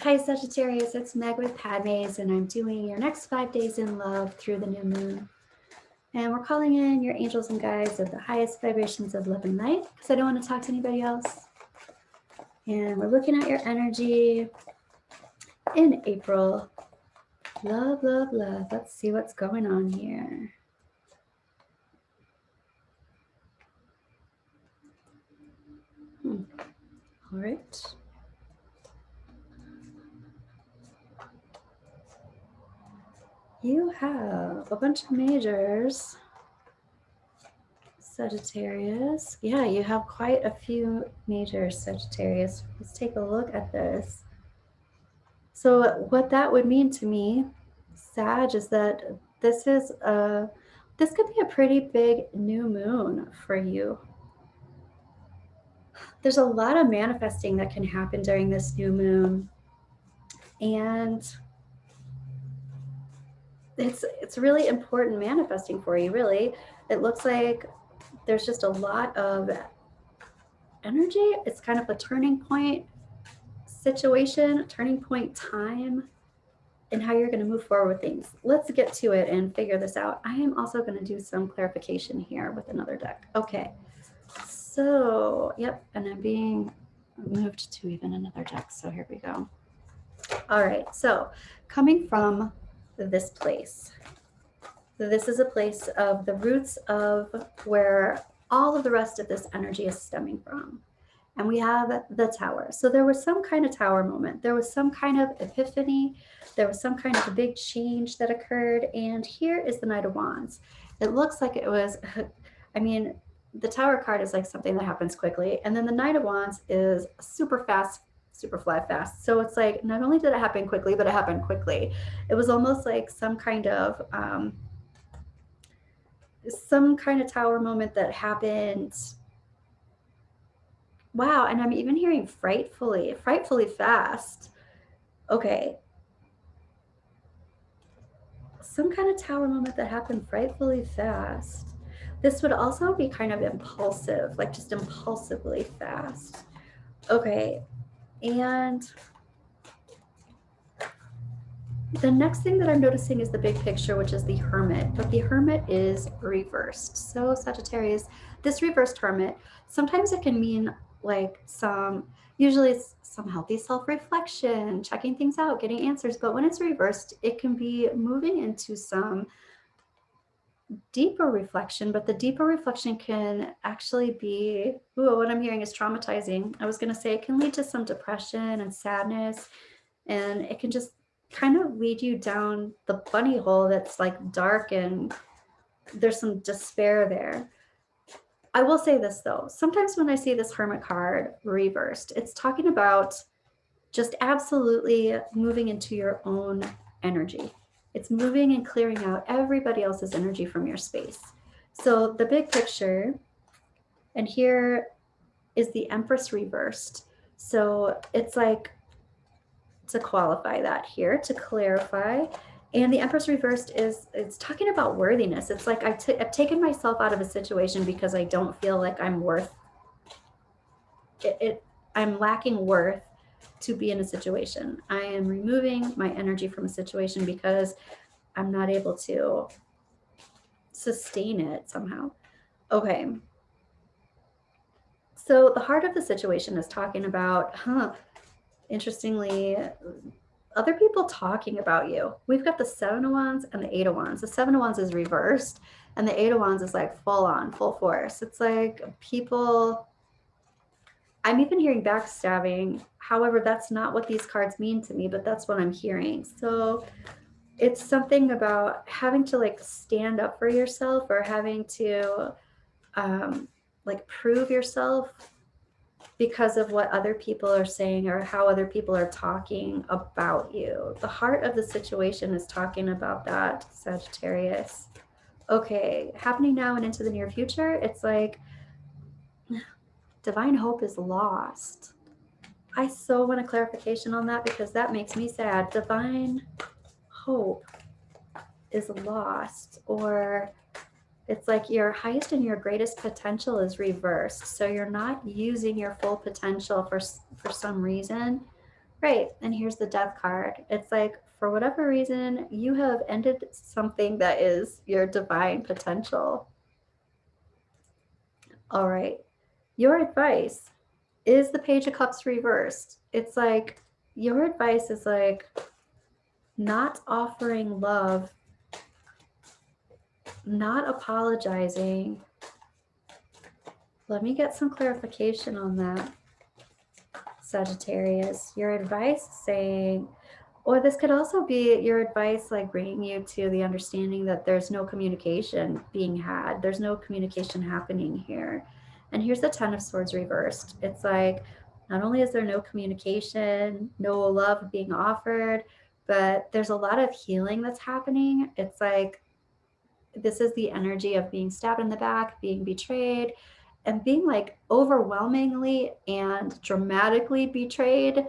Hi Sagittarius, it's Meg with Padmes, and I'm doing your next 5 days in love through the new moon. And we're calling in your angels and guides of the highest vibrations of love and light, because I don't want to talk to anybody else. And we're looking at your energy in April. Love, love, love. Let's see what's going on here. All right. You have a bunch of majors, Sagittarius. Yeah, you have quite a few majors, Sagittarius. Let's take a look at this. So what that would mean to me, Sag, is that this could be a pretty big new moon for you. There's a lot of manifesting that can happen during this new moon, and it's really important manifesting for you. Really, it looks like there's just a lot of energy. It's kind of a turning point situation, turning point time, and how you're going to move forward with things. Let's get to it and figure this out. I am also going to do some clarification here with another deck. Okay, so yep, and I'm being moved to even another deck. So here we go. All right, so coming from this place, this is a place of the roots of where all of the rest of this energy is stemming from. And we have the tower. So there was some kind of tower moment. There was some kind of epiphany. There was some kind of a big change that occurred. And here is the Knight of Wands. It looks like it was, I mean, the tower card is like something that happens quickly. And then the Knight of Wands is super fast, super fly fast. So it's like, not only did it happen quickly, but it happened quickly. It was almost like some kind of tower moment that happened. Wow, and I'm even hearing frightfully fast. Okay. Some kind of tower moment that happened frightfully fast. This would also be kind of impulsive, like just impulsively fast. Okay, and the next thing that I'm noticing is the big picture, which is the Hermit, but the Hermit is reversed. So Sagittarius, this reversed Hermit, sometimes it can mean like usually it's some healthy self-reflection, checking things out, getting answers, but when it's reversed, it can be moving into some deeper reflection, but the deeper reflection can actually be, what I'm hearing is traumatizing. I was going to say it can lead to some depression and sadness, and it can just kind of lead you down the bunny hole that's like dark and there's some despair there. I will say this though, sometimes when I see this Hermit card reversed, it's talking about just absolutely moving into your own energy. It's moving and clearing out everybody else's energy from your space. So the big picture, and here is the Empress reversed. So it's like, to qualify that here, to clarify, and the Empress reversed it's talking about worthiness. It's like I've taken myself out of a situation because I don't feel like I'm worth it. I'm lacking worth to be in a situation. I am removing my energy from a situation because I'm not able to sustain it somehow. Okay. So the heart of the situation is talking about, interestingly, other people talking about you. We've got the Seven of Wands and the Eight of Wands. The Seven of Wands is reversed, and the Eight of Wands is like full on, full force. It's like people, I'm even hearing backstabbing. However, that's not what these cards mean to me, but that's what I'm hearing. So it's something about having to like stand up for yourself, or having to like prove yourself because of what other people are saying or how other people are talking about you. The heart of the situation is talking about that, Sagittarius. Okay, happening now and into the near future, it's like divine hope is lost. I so want a clarification on that because that makes me sad. Divine hope is lost, or it's like your highest and your greatest potential is reversed. So you're not using your full potential for some reason. Right. And here's the death card. It's like, for whatever reason, you have ended something that is your divine potential. All right. Your advice is the Page of Cups reversed. It's like, your advice is like not offering love, not apologizing. Let me get some clarification on that, Sagittarius. Your advice saying, or this could also be your advice, like bringing you to the understanding that there's no communication being had. There's no communication happening here. And here's the Ten of Swords reversed. It's like, not only is there no communication, no love being offered, but there's a lot of healing that's happening. It's like, this is the energy of being stabbed in the back, being betrayed, and being like overwhelmingly and dramatically betrayed,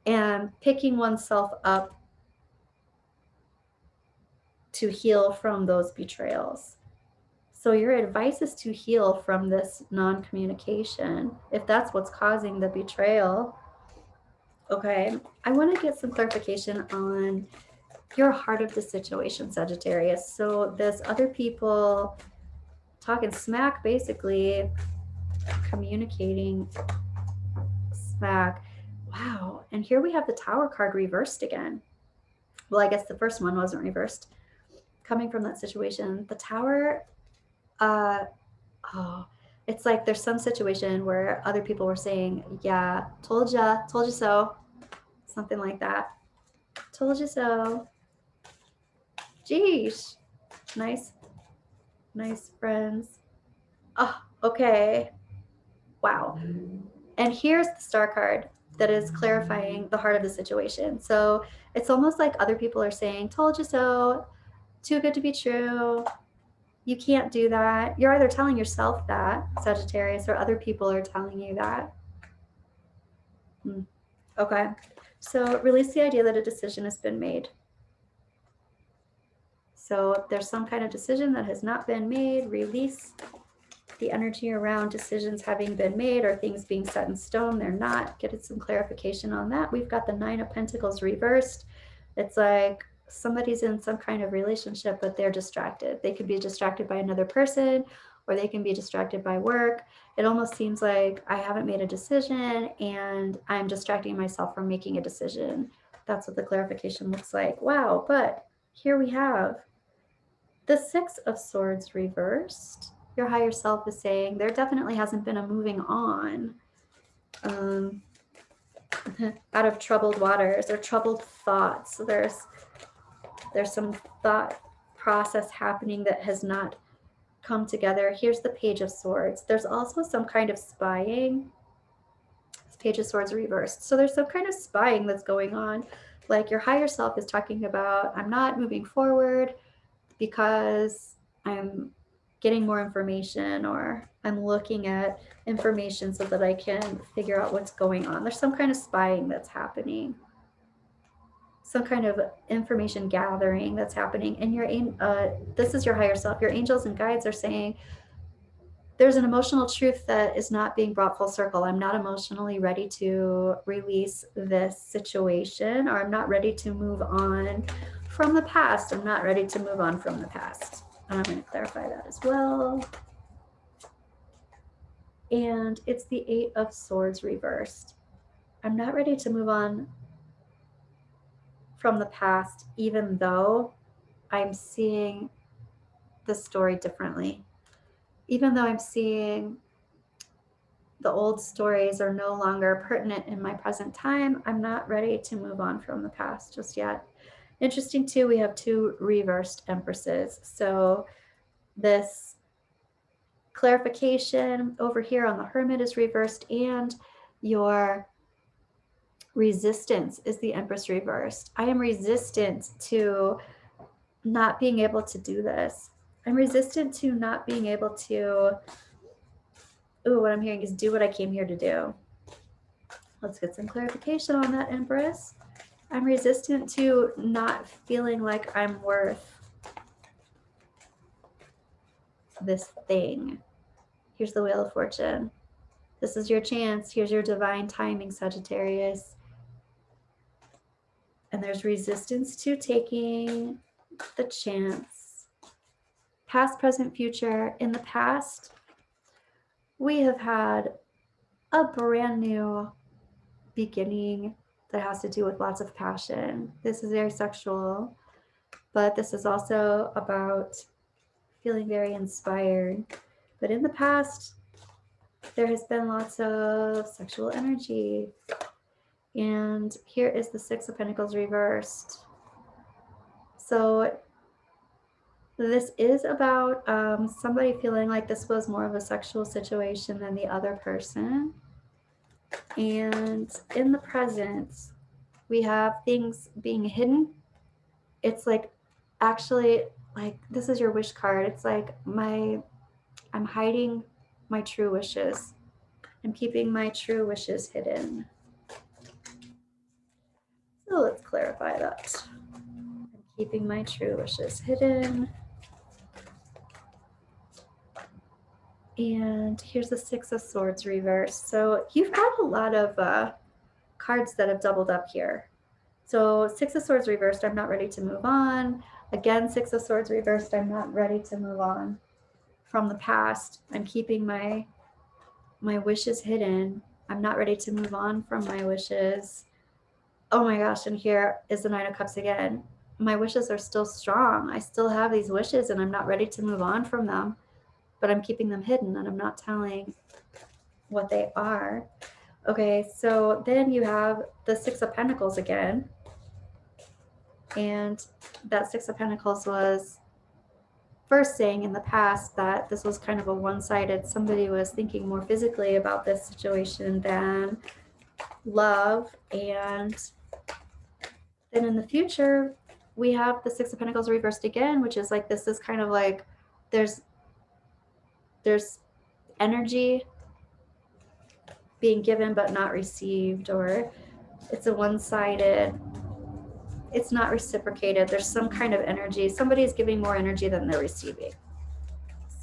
and picking oneself up to heal from those betrayals. So your advice is to heal from this non-communication, if that's what's causing the betrayal. Okay, I want to get some clarification on your heart of the situation, Sagittarius. So this other people talking smack, basically communicating smack. Wow. And here we have the Tower card reversed again. Well, I guess the first one wasn't reversed. Coming from that situation, the Tower, oh, it's like there's some situation where other people were saying, yeah, told you so, something like that. Told you so. Geesh. Nice, nice friends. Oh, okay. Wow. And here's the Star card that is clarifying the heart of the situation. So it's almost like other people are saying, told you so, too good to be true. You can't do that. You're either telling yourself that, Sagittarius, or other people are telling you that. Okay. So release the idea that a decision has been made. So if there's some kind of decision that has not been made, release the energy around decisions having been made or things being set in stone. They're not. Get some clarification on that. We've got the Nine of Pentacles reversed. It's like somebody's in some kind of relationship, but they're distracted. They could be distracted by another person, or they can be distracted by work. It almost seems like I haven't made a decision and I'm distracting myself from making a decision. That's what the clarification looks like. Wow. But here we have the Six of Swords reversed. Your higher self is saying there definitely hasn't been a moving on out of troubled waters or troubled thoughts. So there's some thought process happening that has not come together. Here's the Page of Swords. There's also some kind of spying. This Page of Swords reversed. So there's some kind of spying that's going on. Like your higher self is talking about, I'm not moving forward because I'm getting more information, or I'm looking at information so that I can figure out what's going on. There's some kind of spying that's happening, some kind of information gathering that's happening. And this is your higher self. Your angels and guides are saying there's an emotional truth that is not being brought full circle. I'm not emotionally ready to release this situation, or I'm not ready to move on from the past. I'm not ready to move on from the past. And I'm going to clarify that as well. And it's the Eight of Swords reversed. I'm not ready to move on from the past, even though I'm seeing the story differently. Even though I'm seeing the old stories are no longer pertinent in my present time, I'm not ready to move on from the past just yet. Interesting too, we have two reversed empresses. So this clarification over here on the Hermit is reversed, and your resistance is the Empress reversed. I am resistant to not being able to do this. I'm resistant to not being able to, what I'm hearing is do what I came here to do. Let's get some clarification on that, Empress. I'm resistant to not feeling like I'm worth this thing. Here's the Wheel of Fortune. This is your chance. Here's your divine timing, Sagittarius. And there's resistance to taking the chance. Past, present, future. In the past, we have had a brand new beginning that has to do with lots of passion. This is very sexual, but this is also about feeling very inspired. But in the past, there has been lots of sexual energy. And here is the Six of Pentacles reversed. So this is about somebody feeling like this was more of a sexual situation than the other person. And in the present, we have things being hidden. It's like, actually, like, this is your wish card. It's like, I'm hiding my true wishes. I'm keeping my true wishes hidden. So let's clarify that. I'm keeping my true wishes hidden. And here's the Six of Swords reversed. So you've got a lot of cards that have doubled up here. So Six of Swords reversed, I'm not ready to move on. Again, Six of Swords reversed, I'm not ready to move on from the past. I'm keeping my wishes hidden. I'm not ready to move on from my wishes. Oh my gosh, and here is the Nine of Cups again. My wishes are still strong. I still have these wishes and I'm not ready to move on from them, but I'm keeping them hidden and I'm not telling what they are. Okay, so then you have the Six of Pentacles again. And that Six of Pentacles was first saying in the past that this was kind of a one-sided, somebody was thinking more physically about this situation than love. And then in the future, we have the Six of Pentacles reversed again, which is like, this is kind of like there's energy being given but not received, or it's a one-sided, it's not reciprocated. There's some kind of energy. Somebody's giving more energy than they're receiving.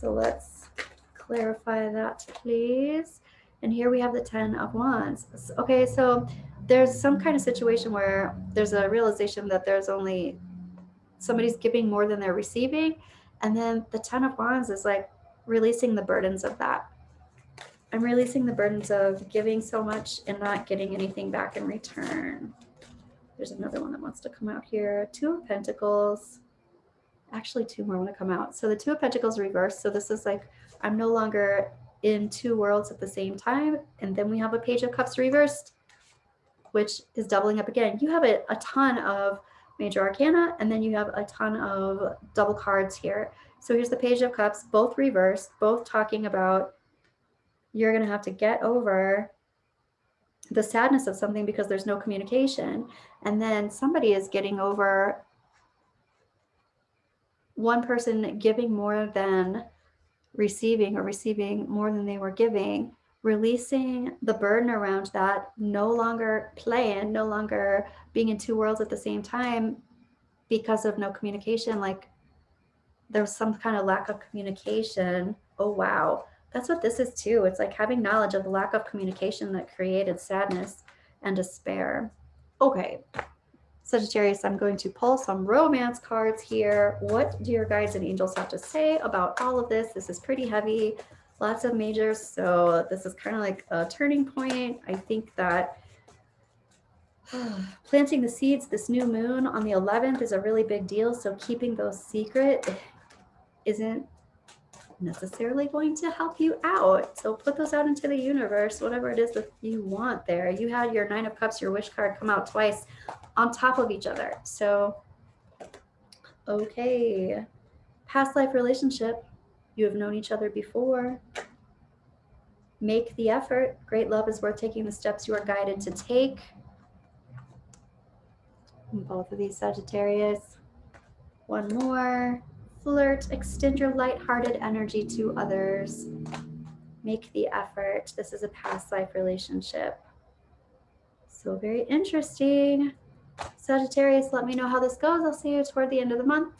So let's clarify that, please. And here we have the Ten of Wands. Okay, so there's some kind of situation where there's a realization that there's only somebody's giving more than they're receiving. And then the Ten of Wands is like releasing the burdens of that. I'm releasing the burdens of giving so much and not getting anything back in return. There's another one that wants to come out here. Two of Pentacles. Actually, two more want to come out. So the Two of Pentacles reversed. So this is like, I'm no longer in two worlds at the same time. And then we have a Page of Cups reversed, which is doubling up again. You have a ton of major arcana, and then you have a ton of double cards here. So here's the Page of Cups, both reversed, both talking about you're going to have to get over the sadness of something because there's no communication. And then somebody is getting over one person giving more than receiving, or receiving more than they were giving, releasing the burden around that, no longer playing, no longer being in two worlds at the same time because of no communication. Like there's some kind of lack of communication. Oh, wow. That's what this is too. It's like having knowledge of the lack of communication that created sadness and despair. Okay, Sagittarius, I'm going to pull some romance cards here. What do your guides and angels have to say about all of this? This is pretty heavy, lots of majors. So this is kind of like a turning point. I think that planting the seeds, this new moon on the 11th is a really big deal. So keeping those secret isn't necessarily going to help you out. So put those out into the universe, whatever it is that you want there. You had your Nine of Cups, your wish card, come out twice on top of each other. So, okay. Past life relationship. You have known each other before. Make the effort. Great love is worth taking the steps you are guided to take. Both of these, Sagittarius. One more. Flirt, extend your lighthearted energy to others. Make the effort. This is a past life relationship. So very interesting. Sagittarius, let me know how this goes. I'll see you toward the end of the month.